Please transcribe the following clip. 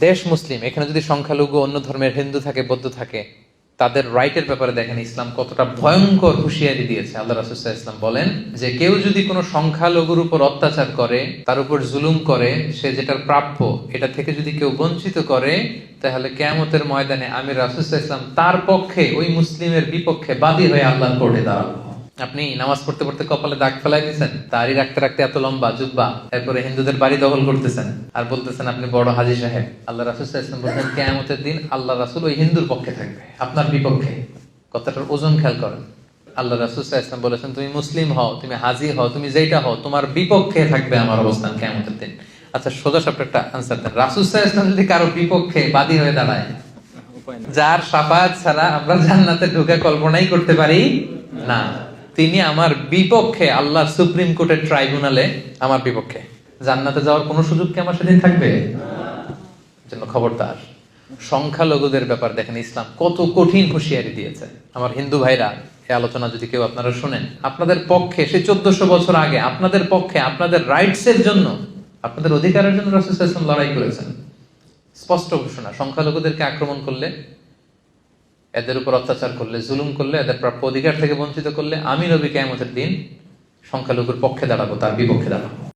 দেশ মুসলিম, এখানে যদি সংখ্যালঘু অন্য ধর্মের হিন্দু থাকে, বৌদ্ধ থাকে, তাদের রাইটের ব্যাপারে দেখেন ইসলাম কতটা ভয়ঙ্কর হুঁশিয়ারি দিয়েছে। আল্লাহ রাসূল সাল্লাল্লাহু আলাইহি ওয়াসাল্লাম বলেন যে কেউ যদি কোনো সংখ্যালঘুর উপর অত্যাচার করে, তার উপর জুলুম করে, সে যেটার প্রাপ্য এটা থেকে যদি কেউ বঞ্চিত করে, তাহলে কিয়ামতের ময়দানে আমি রাসূল সাল্লাল্লাহু আলাইহি ওয়াসাল্লাম তার পক্ষে, ওই মুসলিমের বিপক্ষে বাদী হয়ে আল্লাহর কোর্টে দাঁড়াবো। আপনি নামাজ পড়তে পড়তে কপালে দাগ ফেলাই দিয়েছেন, দাড়ি রাখতে রাখতে এত লম্বা জুব্বা, এরপরে হিন্দুদের বাড়ি দখল করতেছেন আর বলতেছেন আপনি বড় হাজী সাহেব। আল্লাহ রাসূল সাল্লাল্লাহু আলাইহি ওয়াসাল্লাম বলেন কিয়ামতের দিন আল্লাহ রাসূল ওই হিন্দুর পক্ষে থাকবে, আপনার বিপক্ষে। কথাটার ওজন খেয়াল করেন। আল্লাহ রাসূল সাল্লাল্লাহু আলাইহি ওয়াসাল্লাম বলেছেন তুমি মুসলিম হও, তুমি হাজী হও, তুমি যেটা হও, তোমার বিপক্ষে থাকবে আমার অবস্থান কিয়ামতের দিন। আচ্ছা, সোজা সাপটা একটা আনসার দেন। রাসূল সাল্লাল্লাহু আলাইহি ওয়াসাল্লাম যদি কারো বিপক্ষে বাদী হয়ে দাঁড়ায়, যার শাফাআত ছাড়া আমরা জান্নাতে ঢোকা কল্পনাই করতে পারি না, তিনি আমার বিপক্ষে আল্লাহর সুপ্রিম কোর্টের ট্রাইব্যুনালে আমার বিপক্ষে, জান্নাতে যাওয়ার কোনো সুযোগ কি আমার সেদিন থাকবে? জন্য খবরদার। সংখ্যালঘুদের ব্যাপার দেখেন ইসলাম কত কঠিন হুঁশিয়ারি দিয়েছে। আমার হিন্দু ভাইরা, এই আলোচনা যদি কেউ আপনারা শুনেন, আপনাদের পক্ষে সে 1400 বছর আগে আপনাদের পক্ষে, আপনাদের রাইটস এর জন্য, আপনাদের অধিকারের জন্য রাসূল সাল্লাল্লাহু আলাইহি ওয়াসাল্লাম লড়াই করেছেন। স্পষ্ট ঘোষণা, সংখ্যালঘুদেরকে আক্রমণ করলে, এদের উপর অত্যাচার করলে, জুলুম করলে, এদের প্রাপ্য অধিকার থেকে বঞ্চিত করলে, আমি নবী কিয়ামতের দিন সংখ্যালঘুর পক্ষে দাঁড়াবো, তার বিপক্ষে দাঁড়াবো।